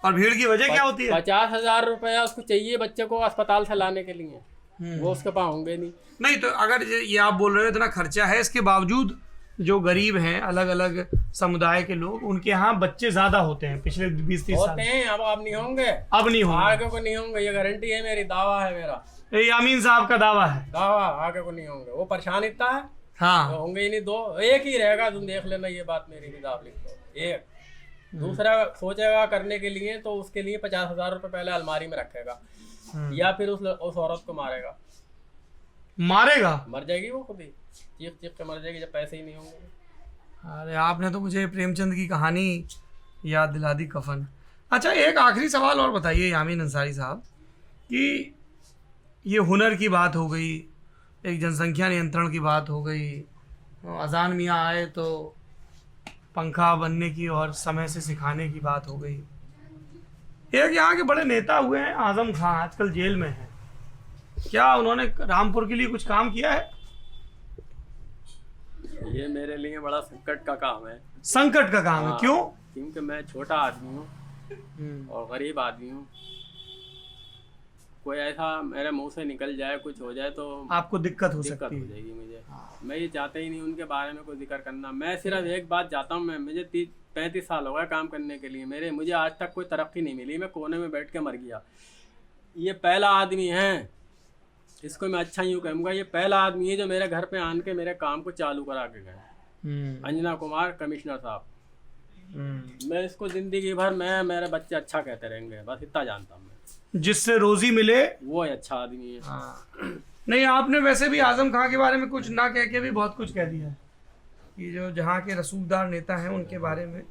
और भीड़ की वजह क्या होती है? 50,000 रुपया उसको चाहिए बच्चे को अस्पताल से लाने के लिए, वो उसके पास होंगे नहीं। नहीं तो अगर ये आप बोल रहे हो इतना खर्चा है, इसके बावजूद जो गरीब हैं, अलग अलग समुदाय के लोग, उनके यहाँ बच्चे ज्यादा होते हैं पिछले 20-30 साल। होते हैं, अब नहीं होंगे, अब नहीं होंगे, आगे को नहीं होंगे, ये गारंटी है मेरी, दावा है मेरा, ये यामीन साहब का दावा है। दावा, आगे को नहीं होंगे। वो परेशान इतना है, हाँ तो होंगे ही नहीं, 2 एक ही रहेगा, तुम देख लेना, ये बात मेरी किताब लिख दो। एक दूसरा सोचेगा करने के लिए तो उसके लिए 50,000 रुपये पहले अलमारी में रखेगा, या फिर उस औरत को मारेगा। मर जाएगी वो खुद ही, चीख चीख के मर जाएगी जब पैसे ही नहीं होंगे। अरे आपने तो मुझे प्रेमचंद की कहानी याद दिला दी, कफन। अच्छा एक आखिरी सवाल और बताइए यामीन अंसारी साहब, कि ये हुनर की बात हो गई, एक जनसंख्या नियंत्रण की बात हो गई, अजान मियाँ आए तो पंखा बनने की और समय से सिखाने की बात हो गई। एक यहाँ के बड़े नेता हुए हैं आजम खां, आजकल जेल में है, क्या उन्होंने रामपुर के लिए कुछ काम किया है? ये मेरे लिए बड़ा संकट का काम है। संकट का काम है? हाँ, क्यों? क्योंकि मैं छोटा आदमी हूँ और गरीब आदमी हूँ। कोई ऐसा मेरे मुंह से निकल जाए, कुछ हो जाए तो आपको दिक्कत हो दिक्कत सकती हो है। जाएगी मुझे। मैं ये चाहता ही नहीं उनके बारे में कोई जिक्र करना। मैं सिर्फ एक बात चाहता हूँ, मुझे 30-35 साल हो गए काम करने के लिए, मुझे आज तक कोई तरक्की नहीं मिली, मैं कोने में बैठ के मर गया। ये पहला आदमी है, इसको मैं अच्छा यूँ कहूँगा, ये पहला आदमी है जो मेरे घर पे आन के मेरे काम को चालू करा के गए। अंजना कुमार कमिश्नर साहब, मैं इसको जिंदगी भर मेरे बच्चे अच्छा कहते रहेंगे, बस इतना जानता हूँ मैं। जिससे रोजी मिले वो अच्छा आदमी है। हाँ। नहीं आपने वैसे भी आजम खां के बारे में कुछ ना कह के भी बहुत कुछ कह दिया है, कि जो जहाँ के रसूखदार नेता हैं उनके बारे में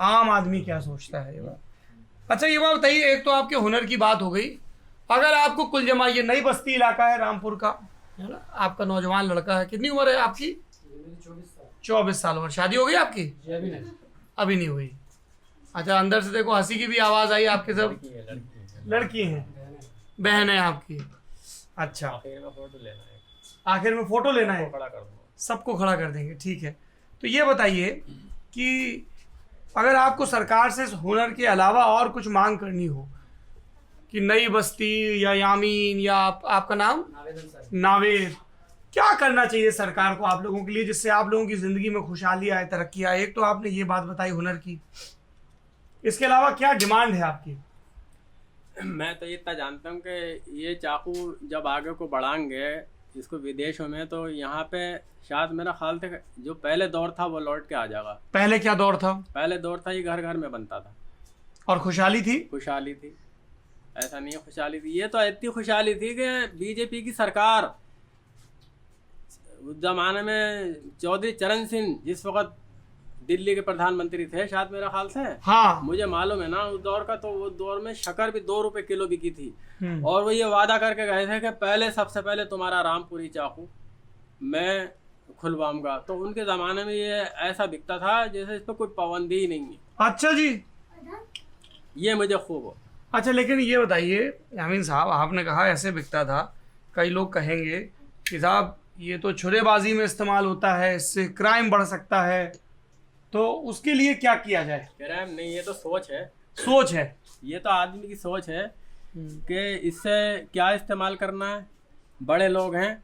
आम आदमी क्या सोचता है, ये बात। अच्छा ये बात बताइए, एक तो आपके हुनर की बात हो गई, अगर आपको कुल जमा, ये नई बस्ती इलाका है रामपुर का, है ना, आपका नौजवान लड़का है, कितनी उम्र है आपकी? 24 साल उम्र। शादी हो गई आपकी? अभी नहीं हुई। अच्छा अंदर से देखो हंसी की भी आवाज़ आई आपके, सब लड़की हैं, बहन है आपकी। अच्छा, आखिर में फोटो लेना है, आखिर में फोटो लेना है, खड़ा कर दूंगा। सबको खड़ा कर देंगे, ठीक है। तो ये बताइए कि अगर आपको सरकार से हुनर के अलावा और कुछ मांग करनी हो कि नई बस्ती या यामीन या आपका नाम आवेदन सर नावेद, क्या करना चाहिए सरकार को आप लोगों के लिए जिससे आप लोगों की ज़िंदगी में खुशहाली आए, तरक्की आए? एक तो आपने ये बात बताई हुनर की, इसके अलावा क्या डिमांड है आपकी? मैं तो इतना जानता हूँ कि ये चाकू जब आगे को बढ़ाएंगे इसको विदेशों में, तो यहाँ पे शायद मेरा ख्याल से जो पहले दौर था वो लौट के आ जाएगा। पहले क्या दौर था? पहले दौर था ये घर घर में बनता था और खुशहाली थी? खुशहाली थी। ऐसा नहीं है खुशहाली थी, ये तो इतनी खुशहाली थी कि बीजेपी की सरकार उस जमाने में चौधरी चरण सिंह जिस वक्त दिल्ली के प्रधानमंत्री थे शायद मेरा ख्याल से, हाँ, मुझे मालूम है ना उस दौर का, तो उस दौर में शक्कर भी 2 रुपए किलो बिकी थी। हम्म। और वो ये वादा करके गए थे कि पहले सबसे पहले तुम्हारा रामपुरी चाकू मैं खुलवाऊंगा। तो उनके ज़माने में ये ऐसा बिकता था जैसे इस पर कोई पाबंदी ही नहीं है। अच्छा जी, ये मुझे खूब हो। अच्छा, लेकिन ये बताइए यामीन साहब, आपने कहा ऐसे बिकता था, कई लोग कहेंगे कि साहब ये तो छुरेबाजी में इस्तेमाल होता है, इससे क्राइम बढ़ सकता है, तो उसके लिए क्या किया जाए? क्राइम नहीं, ये तो सोच है, सोच है। ये तो आदमी की सोच है कि इससे क्या इस्तेमाल करना है। बड़े लोग हैं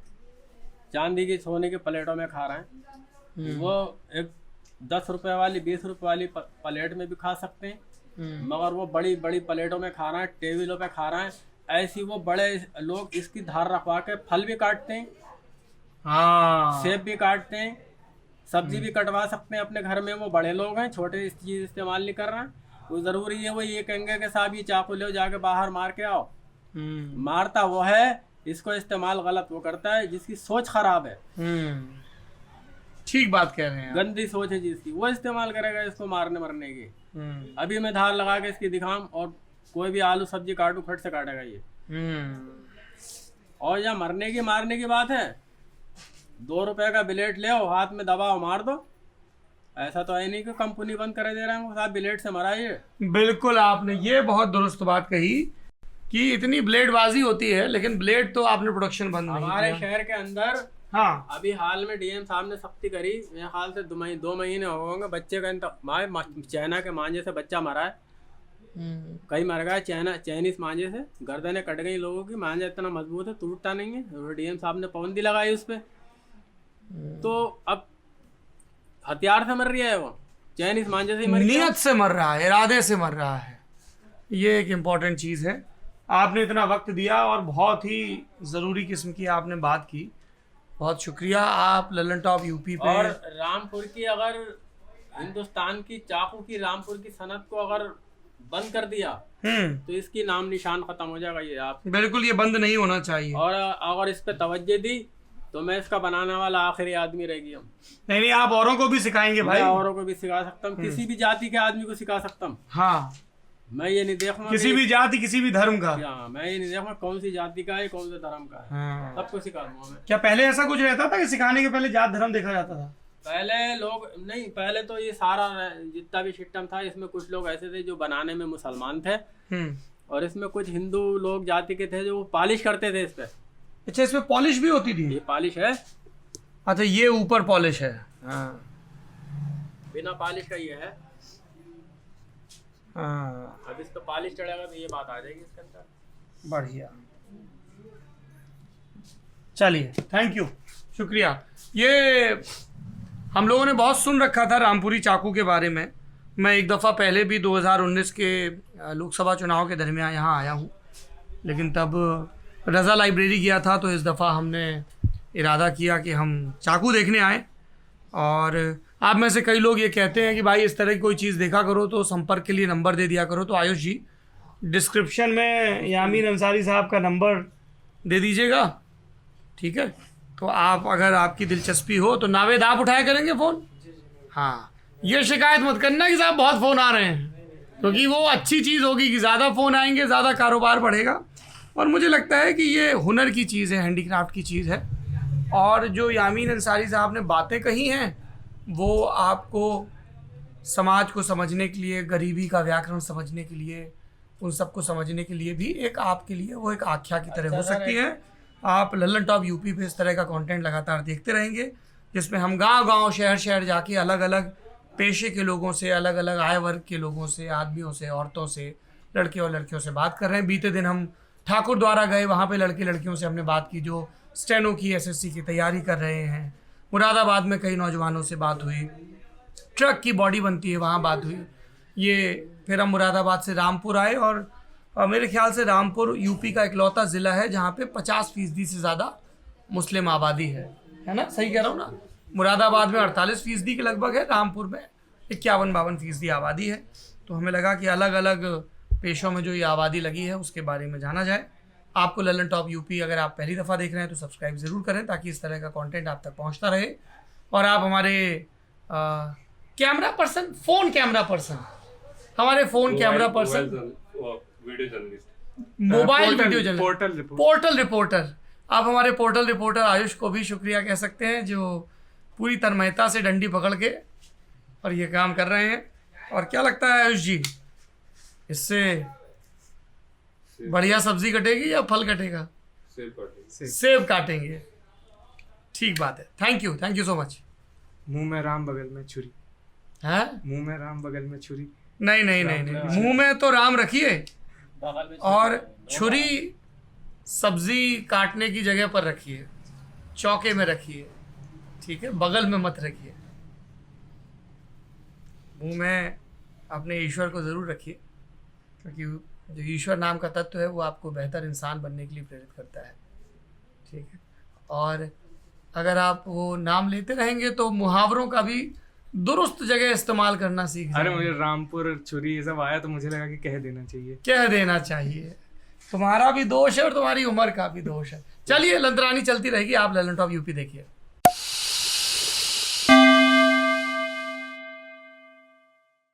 चांदी की सोने की प्लेटों में खा रहे हैं, वो एक 10 रुपए वाली 20 रुपए वाली प्लेट में भी खा सकते हैं, मगर वो बड़ी बड़ी प्लेटों में खा रहे हैं, टेबलों पे खा रहे हैं। ऐसी वो बड़े लोग इसकी धार रखवा के फल भी काटते हैं, हाँ, सेब भी काटते हैं, सब्जी भी कटवा सकते हैं अपने घर में। वो बड़े लोग हैं, छोटे इस चीज़ इस्तेमाल नहीं कर रहे हैं। वो ज़रूरी है वो ये कहेंगे कि साहब ये चाकू ले जाके बाहर मार के आओ। मारता वो है, इसको इस्तेमाल गलत वो करता है जिसकी सोच खराब है, ठीक बात कह रहे हैं आप। गंदी सोच है जिसकी, वो इस्तेमाल करेगा इसको मारने मरने की। अभी मैं धार लगा के इसकी दिखाऊं और कोई भी आलू सब्जी काटू फट से काटेगा ये। और या मरने की मारने की बात है, 2 रुपए का ब्लेड ले आओ, हाथ में दबाओ मार दो। ऐसा तो है नहीं कि कंपनी बंद करे दे रहे हैं साहब ब्लेड से मराइए। बिल्कुल, आपने ये बहुत दुरुस्त बात कही कि इतनी ब्लेडबाजी होती है, लेकिन ब्लेड तो आपने प्रोडक्शन बंद नहीं हमारे किया। शहर के अंदर हाँ, अभी हाल में डीएम साहब ने सख्ती करी, मेरे ख्याल से 2 महीने हो गए बच्चे का चाइना के मांझे से बच्चा मरा है। कई मर गया चाइनीज मांझे से, गर्दनें कट गई लोगों की। मांझा इतना मजबूत है, टूटता नहीं है। डीएम साहब ने पाबंदी लगाई उस पर। तो अब हथियार से मर रही है वो, चाइनीज मांझे से ही मर रही है। नियत से मर रहा है, इरादे से मर रहा है। ये एक इम्पॉर्टेंट चीज़ है। आपने इतना वक्त दिया और बहुत ही ज़रूरी किस्म की आपने बात की, बहुत शुक्रिया। आप ललन टॉप यूपी पे। और रामपुर की, अगर हिंदुस्तान की चाकू की रामपुर की सनत को अगर बंद कर दिया तो इसकी नाम निशान खत्म हो जाएगा। ये आप बिल्कुल, ये बंद नहीं होना चाहिए। और अगर इस पे तवज्जो दी तो मैं इसका बनाने वाला आखिरी आदमी रहेगी। हम नहीं, आप औरों को भी सिखाएंगे भाई। मैं औरों को भी सिखा सकता हूँ, किसी भी जाति के आदमी को सिखा सकता हूँ। हाँ, मैं ये नहीं देखूंगा किसी भी जाति, किसी भी धर्म का। हाँ, मैं ये नहीं देखूंगा कौन सी जाति का है कौन से धर्म का है। हाँ। सबको सिखा दूंगा मैं। क्या पहले ऐसा कुछ रहता था कि सिखाने के पहले जात धर्म देखा जाता था? पहले लोग नहीं, पहले तो ये सारा जितना भी सिस्टम था इसमें कुछ लोग ऐसे थे जो बनाने में मुसलमान थे और इसमें कुछ हिंदू लोग जाति के थे जो पॉलिश करते थे इस पे। अच्छा, इसमें पॉलिश भी होती थी? ये पॉलिश है। अच्छा, ये ऊपर पॉलिश है। हाँ, बिना पॉलिश का ये है। हाँ, अब इस पे पॉलिश चढ़ेगा तो ये बात आ जाएगी इसके अंदर। बढ़िया। चलिए, थैंक यू, शुक्रिया। ये हम लोगों ने बहुत सुन रखा था रामपुरी चाकू के बारे में। मैं एक दफ़ा पहले भी 2019 के लोकसभा चुनाव के दरमियान यहाँ आया हूँ, लेकिन तब रज़ा लाइब्रेरी गया था, तो इस दफ़ा हमने इरादा किया कि हम चाकू देखने आए। और आप में से कई लोग ये कहते हैं कि भाई इस तरह की कोई चीज़ देखा करो तो संपर्क के लिए नंबर दे दिया करो। तो आयुष जी, डिस्क्रिप्शन में यामीन अंसारी साहब का नंबर दे दीजिएगा, ठीक है? तो आप, अगर आपकी दिलचस्पी हो तो नावेद आप उठाया करेंगे फ़ोन। हाँ, ये शिकायत मत करना कि साहब बहुत फ़ोन आ रहे हैं, क्योंकि वो अच्छी चीज़ होगी कि ज़्यादा फ़ोन आएंगे, ज़्यादा कारोबार बढ़ेगा। और मुझे लगता है कि ये हुनर की चीज़ है, हैंडीक्राफ्ट की चीज़ है। और जो यामीन अंसारी साहब ने बातें कही हैं वो आपको समाज को समझने के लिए, गरीबी का व्याकरण समझने के लिए, उन सबको समझने के लिए भी एक आपके लिए वो एक आख्या की तरह हो सकती है। आप लल्लन टॉप यूपी पे इस तरह का कंटेंट लगातार देखते रहेंगे, जिसमें हम गांव-गांव, शहर-शहर जाके अलग-अलग पेशे के लोगों से, अलग-अलग आय वर्ग के लोगों से, आदमियों से, औरतों से, लड़के और लड़कियों से बात कर रहे हैं। बीते दिन हम ठाकुर द्वारा गए, वहाँ पे लड़के लड़कियों से हमने बात की जो स्टेनो की, एसएससी की तैयारी कर रहे हैं। मुरादाबाद में कई नौजवानों से बात हुई, ट्रक की बॉडी बनती है वहाँ बात हुई। ये फिर हम मुरादाबाद से रामपुर आए और मेरे ख्याल से रामपुर यूपी का इकलौता ज़िला है जहाँ पे 50% से ज़्यादा मुस्लिम आबादी है ना? सही कह रहा हूँ ना? मुरादाबाद में 48% के लगभग है, रामपुर में 51-52% आबादी है। तो हमें लगा कि अलग अलग पेशों में जो ये आबादी लगी है उसके बारे में जाना जाए। आपको लल्लन टॉप यूपी अगर आप पहली दफ़ा देख रहे हैं तो सब्सक्राइब ज़रूर करें ताकि इस तरह का कंटेंट आप तक पहुंचता रहे। और आप हमारे camera person, phone camera person, हमारे phone camera person, video journalist, mobile video journalist, portal reporter, आप हमारे पोर्टल रिपोर्टर आयुष को भी शुक्रिया कह सकते हैं जो पूरी तन्मयता से डंडी पकड़ के और ये काम कर रहे हैं। और क्या लगता है आयुष जी, इससे बढ़िया सब्जी कटेगी या फल कटेगा? सेब काटेंगे। ठीक बात है, थैंक यू सो मच। मुंह में राम बगल में छुरी। है मुंह में राम बगल में छुरी। नहीं, मुंह में तो राम रखिए और छुरी सब्जी काटने की जगह पर रखिए, चौके में रखिए, ठीक है, बगल में मत रखिए। मुंह में अपने ईश्वर को ज़रूर रखिए, क्योंकि जो ईश्वर नाम का तत्व है वो आपको बेहतर इंसान बनने के लिए प्रेरित करता है, ठीक है। और अगर आप वो नाम लेते रहेंगे तो मुहावरों का भी दुरुस्त जगह इस्तेमाल करना सीख जाएंगे। अरे मुझे रामपुर छुरी ये सब आया तो मुझे लगा कि कह देना चाहिए। तुम्हारा भी दोष है और तुम्हारी उम्र का भी दोष है। चलिए लंदरानी चलती रहेगी, आप लल्लन टॉप यूपी देखिए।